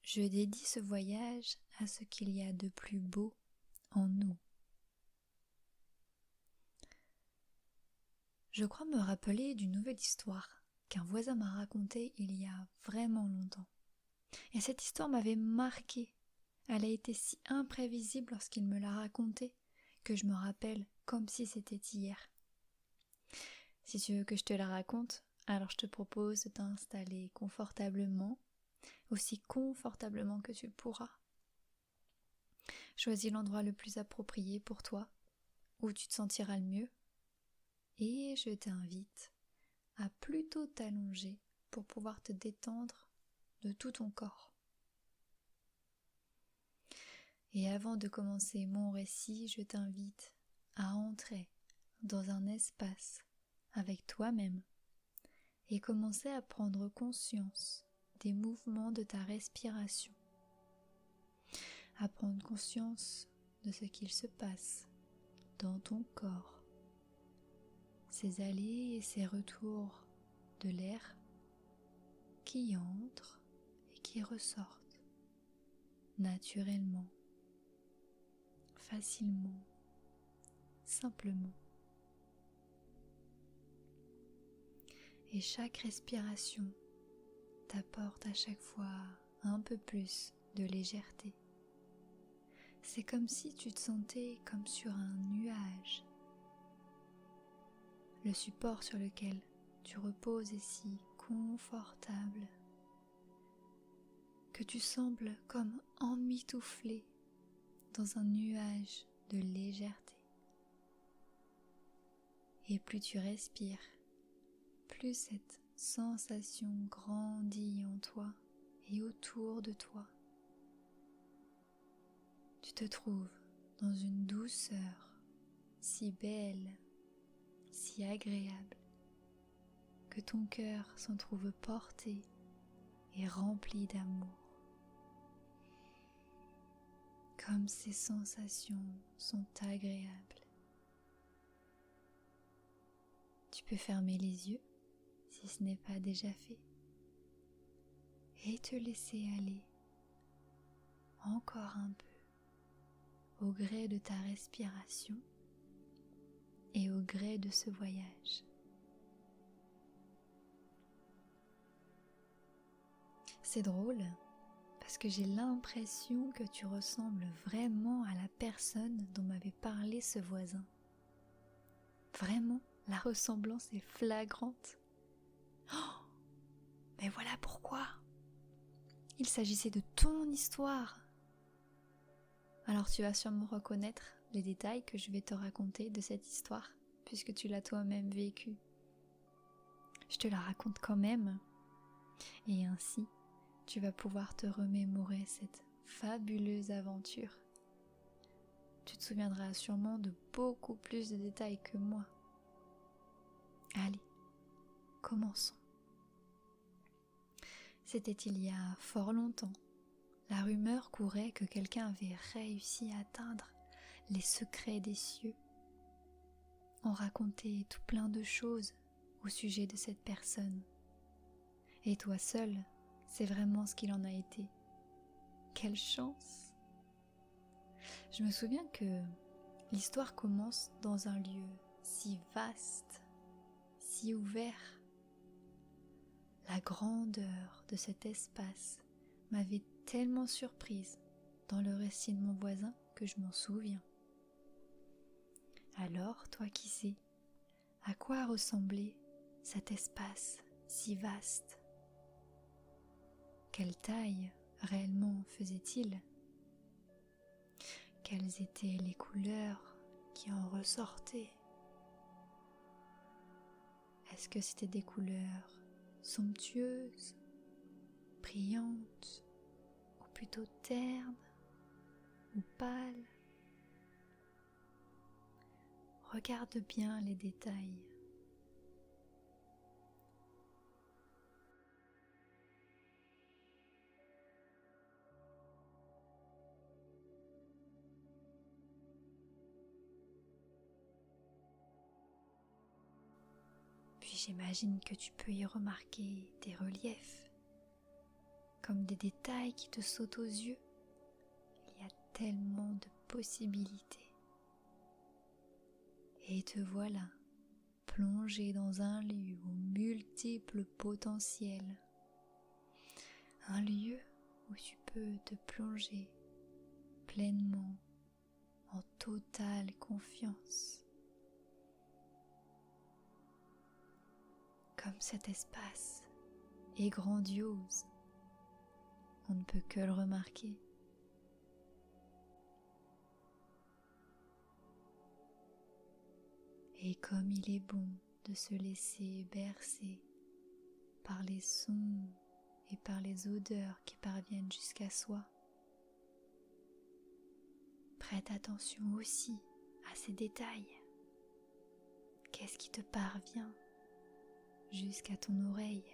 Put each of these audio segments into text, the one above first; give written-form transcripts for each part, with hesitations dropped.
je dédie ce voyage à ce qu'il y a de plus beau en nous. Je crois me rappeler d'une nouvelle histoire qu'un voisin m'a racontée il y a vraiment longtemps. Et cette histoire m'avait marquée. Elle a été si imprévisible lorsqu'il me l'a racontée que je me rappelle comme si c'était hier. Si tu veux que je te la raconte, alors je te propose de t'installer confortablement, aussi confortablement que tu pourras. Choisis l'endroit le plus approprié pour toi, où tu te sentiras le mieux, et je t'invite à plutôt t'allonger pour pouvoir te détendre de tout ton corps. Et avant de commencer mon récit, je t'invite à entrer dans un espace avec toi-même et commencer à prendre conscience des mouvements de ta respiration, à prendre conscience de ce qu'il se passe dans ton corps, ces allées et ces retours de l'air qui entrent et qui ressortent naturellement, facilement, simplement. Et chaque respiration t'apporte à chaque fois un peu plus de légèreté. C'est comme si tu te sentais comme sur un nuage. Le support sur lequel tu reposes est si confortable que tu sembles comme emmitouflé dans un nuage de légèreté. Et plus tu respires, plus cette sensation grandit en toi et autour de toi. Tu te trouves dans une douceur si belle, si agréable, que ton cœur s'en trouve porté et rempli d'amour. Comme ces sensations sont agréables. Tu peux fermer les yeux si ce n'est pas déjà fait et te laisser aller encore un peu au gré de ta respiration et au gré de ce voyage. C'est drôle parce que j'ai l'impression que tu ressembles vraiment à la personne dont m'avait parlé ce voisin. Vraiment, la ressemblance est flagrante. Oh, mais voilà pourquoi. Il s'agissait de ton histoire. Alors tu vas sûrement reconnaître les détails que je vais te raconter de cette histoire, puisque tu l'as toi-même vécue. Je te la raconte quand même, et ainsi tu vas pouvoir te remémorer cette fabuleuse aventure. Tu te souviendras sûrement de beaucoup plus de détails que moi. Allez, commençons. C'était il y a fort longtemps. La rumeur courait que quelqu'un avait réussi à atteindre les secrets des cieux. On racontait tout plein de choses au sujet de cette personne. Et toi seul, c'est vraiment ce qu'il en a été. Quelle chance! Je me souviens que l'histoire commence dans un lieu si vaste, si ouvert. La grandeur de cet espace m'avait tellement surprise dans le récit de mon voisin que je m'en souviens. Alors, toi qui sais, à quoi ressemblait cet espace si vaste? Quelle taille réellement faisait-il? Quelles étaient les couleurs qui en ressortaient? Est-ce que c'était des couleurs somptueuses, brillantes, ou plutôt ternes, ou pâles? Regarde bien les détails. Puis j'imagine que tu peux y remarquer des reliefs, comme des détails qui te sautent aux yeux. Il y a tellement de possibilités. Et te voilà, plongé dans un lieu aux multiples potentiels. Un lieu où tu peux te plonger pleinement, en totale confiance. Comme cet espace est grandiose, on ne peut que le remarquer. Et comme il est bon de se laisser bercer par les sons et par les odeurs qui parviennent jusqu'à soi, prête attention aussi à ces détails. Qu'est-ce qui te parvient jusqu'à ton oreille?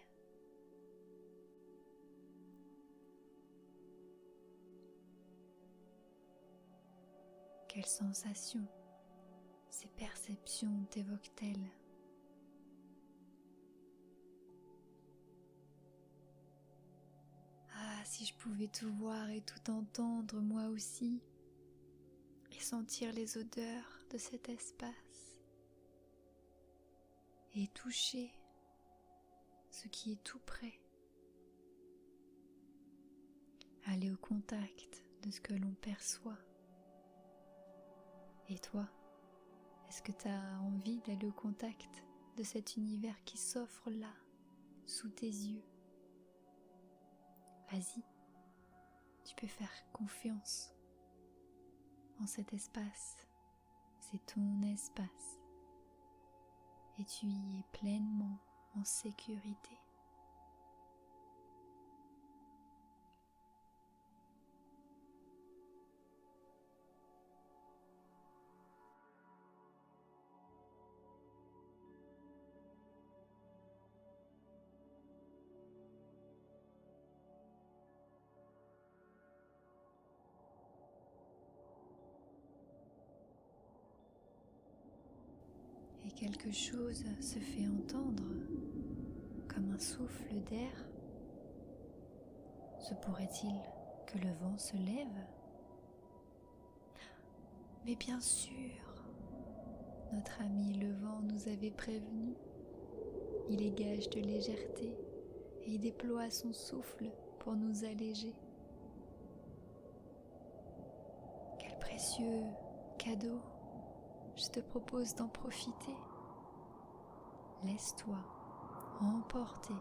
Quelles sensations ces perceptions t'évoquent-elles? Ah, si je pouvais tout voir et tout entendre moi aussi, et sentir les odeurs de cet espace, et toucher ce qui est tout près. Aller au contact de ce que l'on perçoit. Et toi, est-ce que tu as envie d'aller au contact de cet univers qui s'offre là, sous tes yeux? Vas-y, tu peux faire confiance en cet espace. C'est ton espace. Et tu y es pleinement en sécurité. Et quelque chose se fait entendre, comme un souffle d'air. Se pourrait-il que le vent se lève? Mais bien sûr, notre ami le vent nous avait prévenus. Il est gage de légèreté et il déploie son souffle pour nous alléger. Quel précieux cadeau! Je te propose d'en profiter. Laisse-toi emporter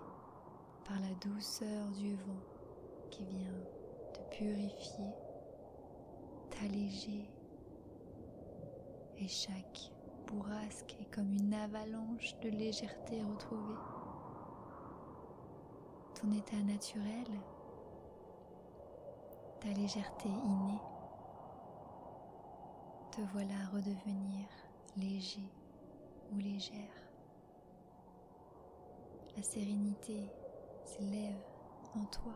par la douceur du vent qui vient te purifier, t'alléger. Et chaque bourrasque est comme une avalanche de légèreté retrouvée. Ton état naturel, ta légèreté innée, te voilà redevenir léger ou légère. La sérénité s'élève en toi.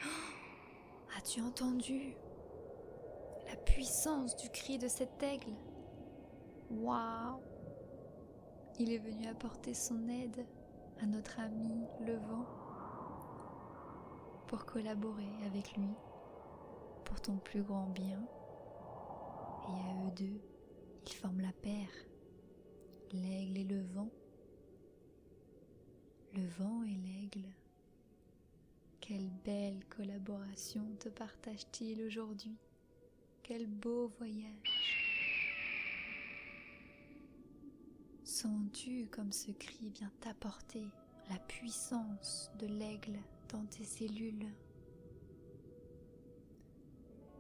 Oh, as-tu entendu la puissance du cri de cet aigle? Waouh! Il est venu apporter son aide à notre ami le vent pour collaborer avec lui pour ton plus grand bien. Et à eux deux, ils forment la paire, l'aigle et le vent et l'aigle. Quelle belle collaboration te partage-t-il aujourd'hui? Quel beau voyage! Sens-tu comme ce cri vient t'apporter la puissance de l'aigle dans tes cellules?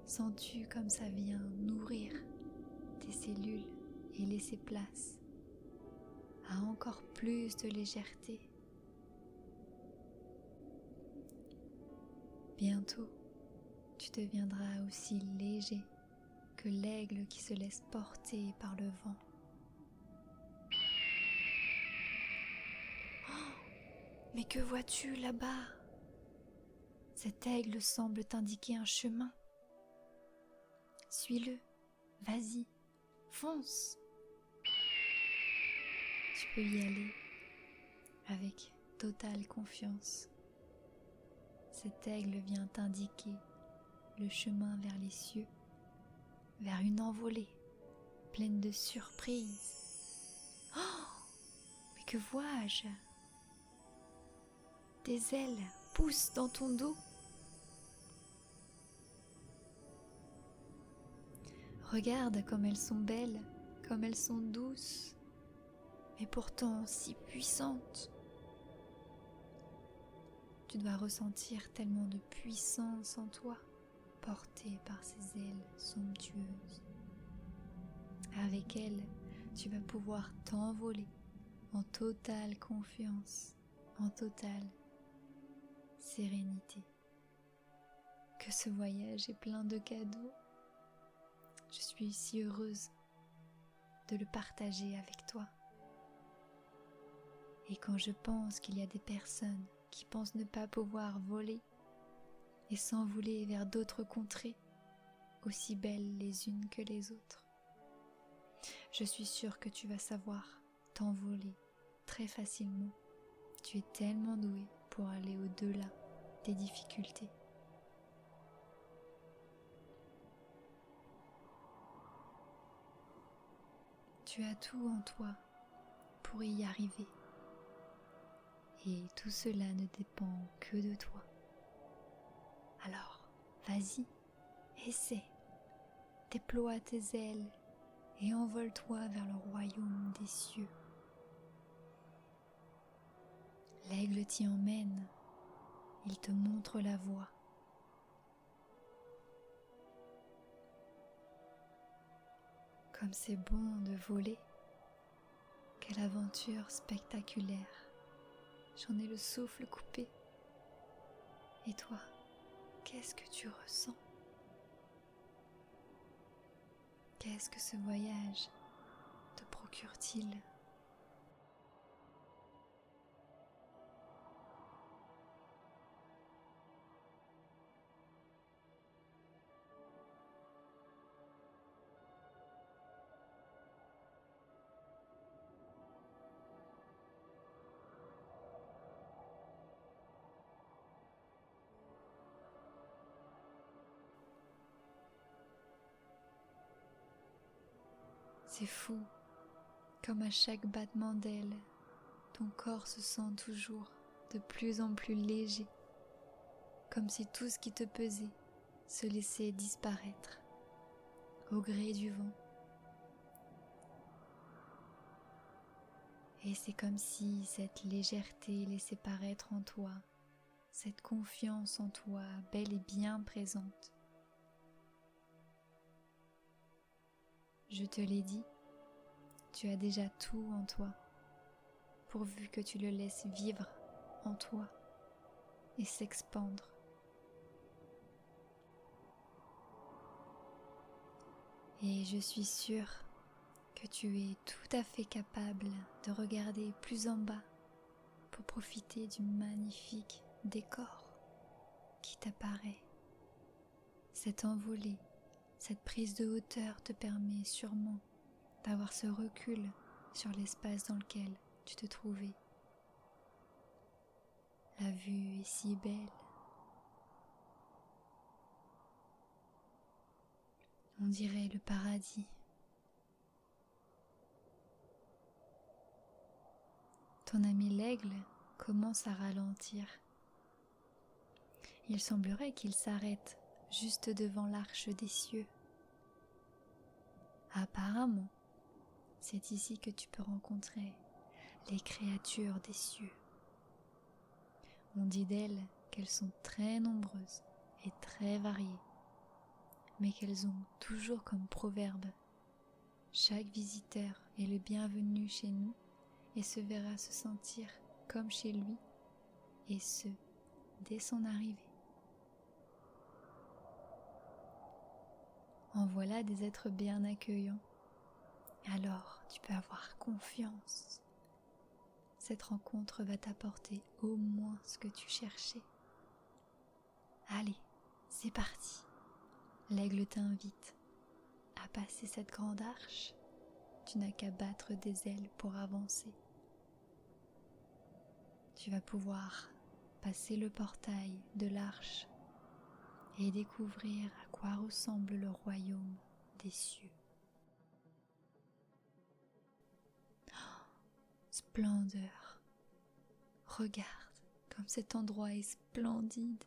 Sens-tu comme ça vient nourrir tes cellules et laisser place à encore plus de légèreté? Bientôt, tu deviendras aussi léger que l'aigle qui se laisse porter par le vent. Oh, mais que vois-tu là-bas? Cet aigle semble t'indiquer un chemin. Suis-le, vas-y, fonce. Tu peux y aller avec totale confiance cet aigle vient t'indiquer le chemin vers les cieux, vers une envolée pleine de surprises. Oh, mais que vois-je? Des ailes poussent dans ton dos. Regarde comme elles sont belles, comme elles sont douces, mais pourtant si puissantes. Tu dois ressentir tellement de puissance en toi, portée par ces ailes somptueuses. Avec elles, tu vas pouvoir t'envoler en totale confiance, en totale sérénité. Que ce voyage est plein de cadeaux. Je suis si heureuse de le partager avec toi. Et quand je pense qu'il y a des personnes qui pensent ne pas pouvoir voler et s'envoler vers d'autres contrées, aussi belles les unes que les autres, je suis sûre que tu vas savoir t'envoler très facilement. Tu es tellement doué pour aller au-delà des difficultés. Tu as tout en toi pour y arriver. Et tout cela ne dépend que de toi. Alors, vas-y, essaie, déploie tes ailes et envole-toi vers le royaume des cieux. L'aigle t'y emmène, il te montre la voie. Comme c'est bon de voler, quelle aventure spectaculaire. J'en ai le souffle coupé. Et toi, qu'est-ce que tu ressens? Qu'est-ce que ce voyage te procure-t-il? C'est fou, comme à chaque battement d'aile, ton corps se sent toujours de plus en plus léger, comme si tout ce qui te pesait se laissait disparaître au gré du vent. Et c'est comme si cette légèreté laissait paraître en toi cette confiance en toi bel et bien présente. Je te l'ai dit, tu as déjà tout en toi, pourvu que tu le laisses vivre en toi et s'expandre. Et je suis sûre que tu es tout à fait capable de regarder plus en bas pour profiter du magnifique décor qui t'apparaît. Cette envolée, cette prise de hauteur te permet sûrement d'avoir ce recul sur l'espace dans lequel tu te trouvais. La vue est si belle. On dirait le paradis. Ton ami l'aigle commence à ralentir. Il semblerait qu'il s'arrête juste devant l'arche des cieux. Apparemment, c'est ici que tu peux rencontrer les créatures des cieux. On dit d'elles qu'elles sont très nombreuses et très variées, mais qu'elles ont toujours comme proverbe: chaque visiteur est le bienvenu chez nous et se verra se sentir comme chez lui, et ce, dès son arrivée. En voilà des êtres bien accueillants. Alors tu peux avoir confiance. Cette rencontre va t'apporter au moins ce que tu cherchais. Allez, c'est parti. L'aigle t'invite à passer cette grande arche. Tu n'as qu'à battre des ailes pour avancer. Tu vas pouvoir passer le portail de l'arche et découvrir à quoi ressemble le royaume des cieux. Splendeur! Regarde comme cet endroit est splendide.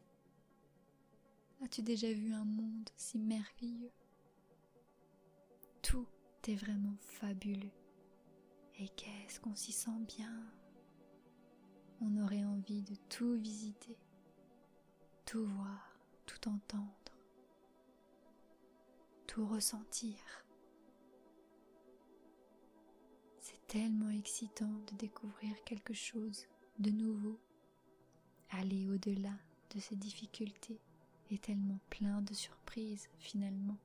As-tu déjà vu un monde si merveilleux? Tout est vraiment fabuleux. Et qu'est-ce qu'on s'y sent bien! On aurait envie de tout visiter, tout voir, tout entendre, tout ressentir. C'est tellement excitant de découvrir quelque chose de nouveau. Aller au-delà de ces difficultés est tellement plein de surprises finalement.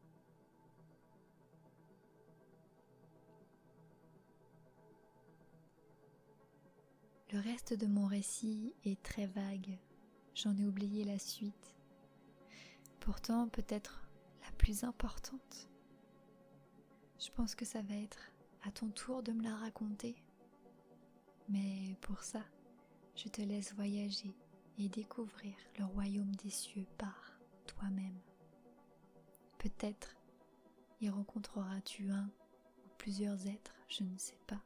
Le reste de mon récit est très vague, j'en ai oublié la suite. Pourtant peut-être la plus importante. Je pense que ça va être à ton tour de me la raconter. Mais pour ça, je te laisse voyager et découvrir le royaume des cieux par toi-même. Peut-être y rencontreras-tu un ou plusieurs êtres, je ne sais pas.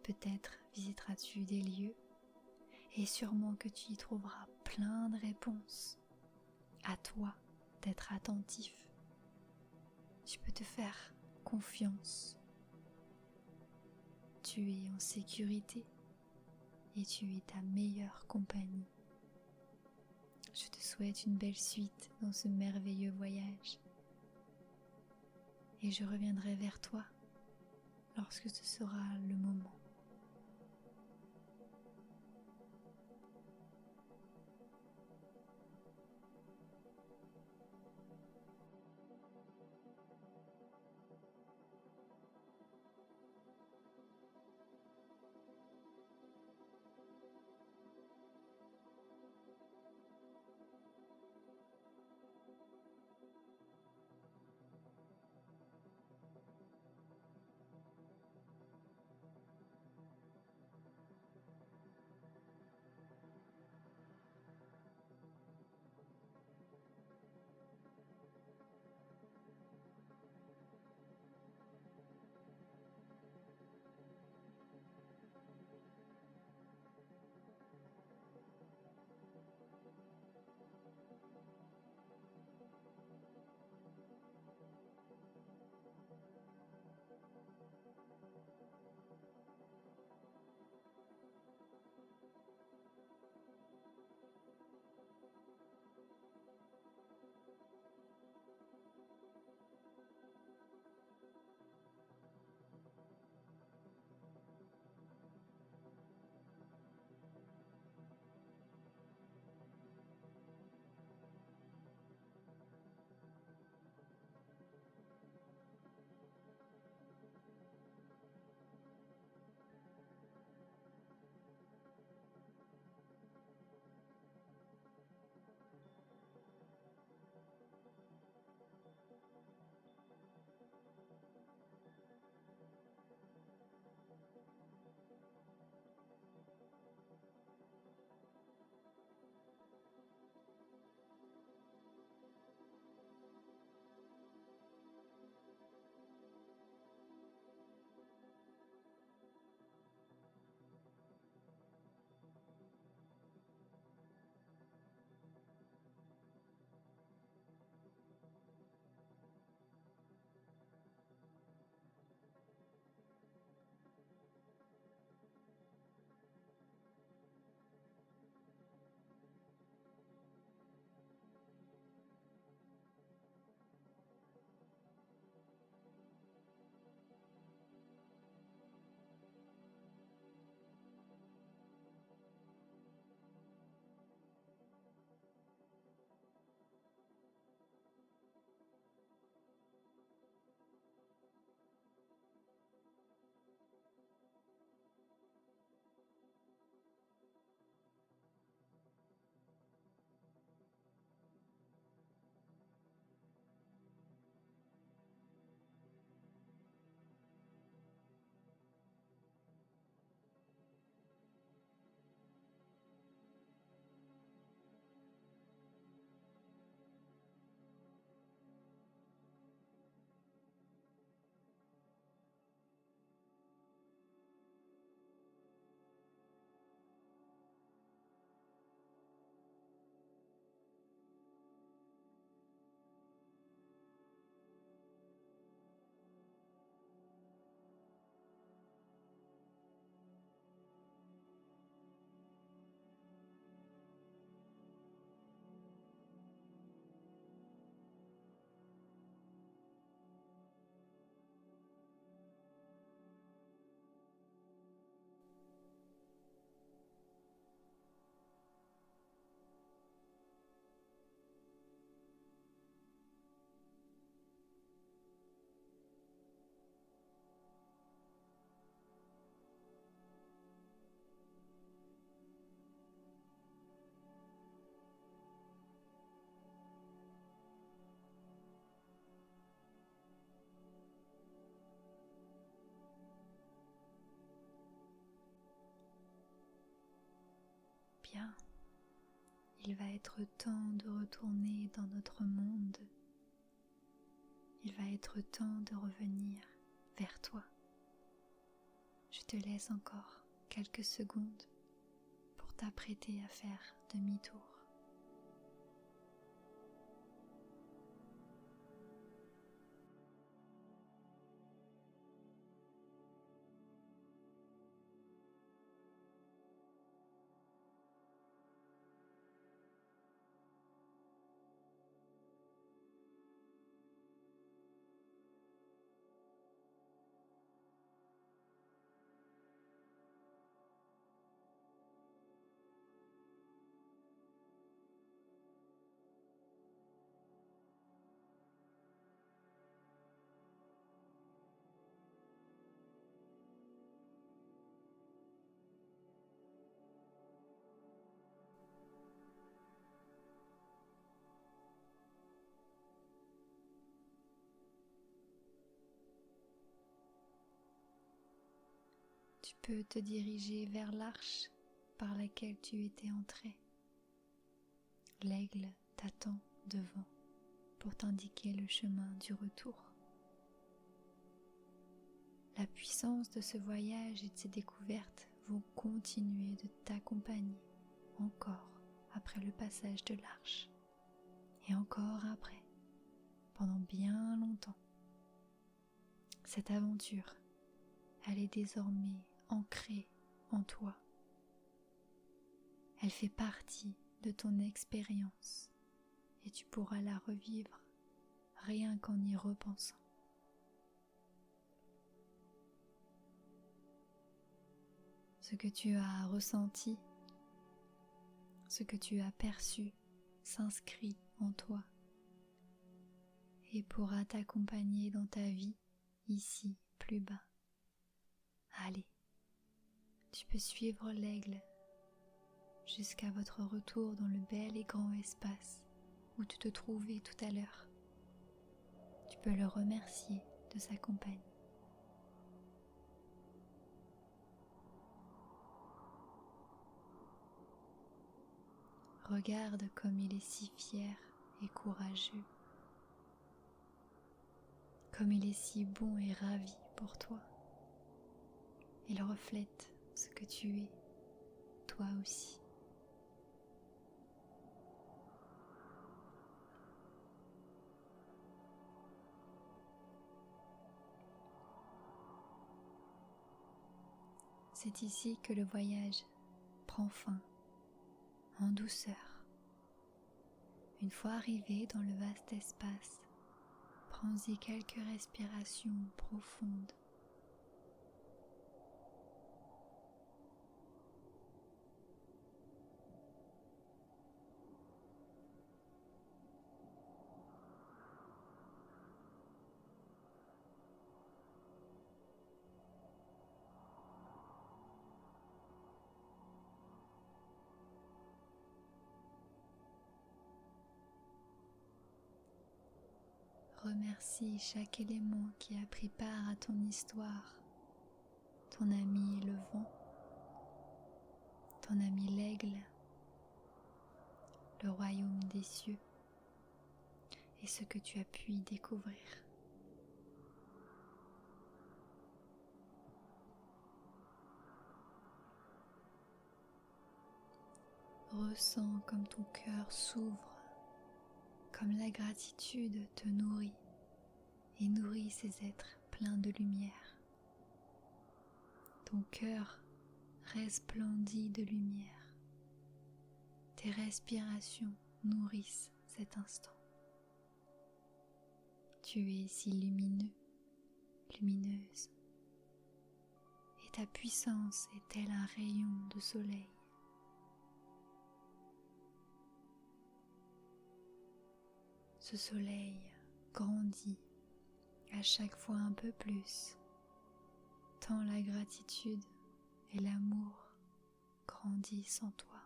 Peut-être visiteras-tu des lieux et sûrement que tu y trouveras plein de réponses. À toi d'être attentif. Tu peux te faire confiance. Tu es en sécurité et tu es ta meilleure compagnie. Je te souhaite une belle suite dans ce merveilleux voyage. Et je reviendrai vers toi lorsque ce sera le moment. bien, il va être temps de retourner dans notre monde. Il va être temps de revenir vers toi. Je te laisse encore quelques secondes pour t'apprêter à faire demi-tour. Tu peux te diriger vers l'arche par laquelle tu étais entré. L'aigle t'attend devant pour t'indiquer le chemin du retour. La puissance de ce voyage et de ces découvertes vont continuer de t'accompagner encore après le passage de l'arche et encore après, pendant bien longtemps. Cette aventure, elle est désormais ancrée en toi. Elle fait partie de ton expérience et tu pourras la revivre rien qu'en y repensant. Ce que tu as ressenti, ce que tu as perçu s'inscrit en toi et pourra t'accompagner dans ta vie ici plus bas. Allez, tu peux suivre l'aigle jusqu'à votre retour dans le bel et grand espace où tu te trouvais tout à l'heure. Tu peux le remercier de sa compagnie. Regarde comme il est si fier et courageux, comme il est si bon et ravi pour toi. Il reflète ce que tu es, toi aussi. C'est ici que le voyage prend fin, en douceur. Une fois arrivé dans le vaste espace, prends-y quelques respirations profondes. Remercie chaque élément qui a pris part à ton histoire, ton ami le vent, ton ami l'aigle, le royaume des cieux et ce que tu as pu y découvrir. Ressens comme ton cœur s'ouvre, comme la gratitude te nourrit et nourrit ces êtres pleins de lumière. Ton cœur resplendit de lumière. Tes respirations nourrissent cet instant. Tu es si lumineux, lumineuse, et ta puissance est tel un rayon de soleil. Ce soleil grandit à chaque fois un peu plus, tant la gratitude et l'amour grandissent en toi.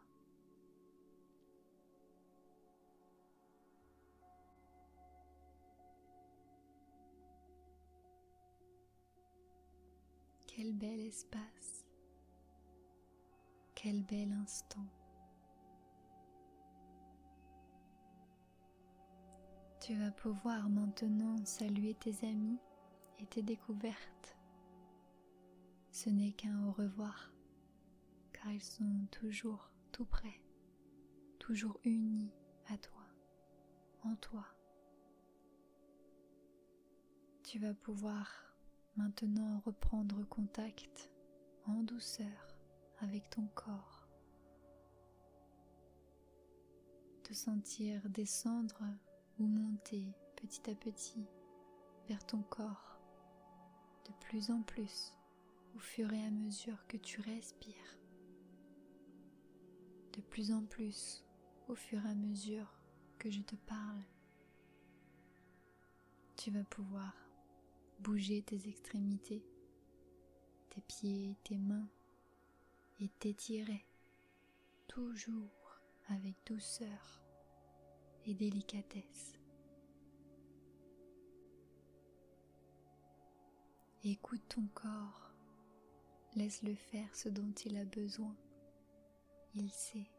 Quel bel espace, quel bel instant Tu vas pouvoir maintenant saluer tes amis et tes découvertes. Ce n'est qu'un au revoir, car ils sont toujours tout près, toujours unis à toi, en toi. Tu vas pouvoir maintenant reprendre contact en douceur avec ton corps, te sentir descendre ou monter petit à petit vers ton corps, de plus en plus au fur et à mesure que tu respires, de plus en plus au fur et à mesure que je te parle. Tu vas pouvoir bouger tes extrémités, tes pieds, tes mains et t'étirer, toujours avec douceur et délicatesse. Écoute ton corps, laisse-le faire ce dont il a besoin, il sait.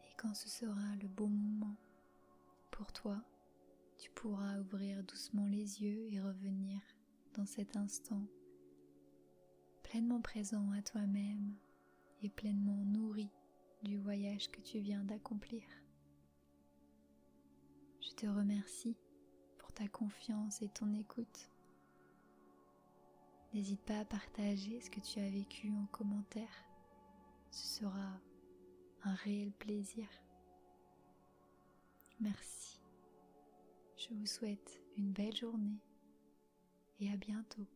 Et quand ce sera le bon moment pour toi, tu pourras ouvrir doucement les yeux et revenir dans cet instant pleinement présent à toi-même et pleinement nourri du voyage que tu viens d'accomplir. Je te remercie pour ta confiance et ton écoute. N'hésite pas à partager ce que tu as vécu en commentaire. Ce sera un réel plaisir. Merci. Je vous souhaite une belle journée et à bientôt.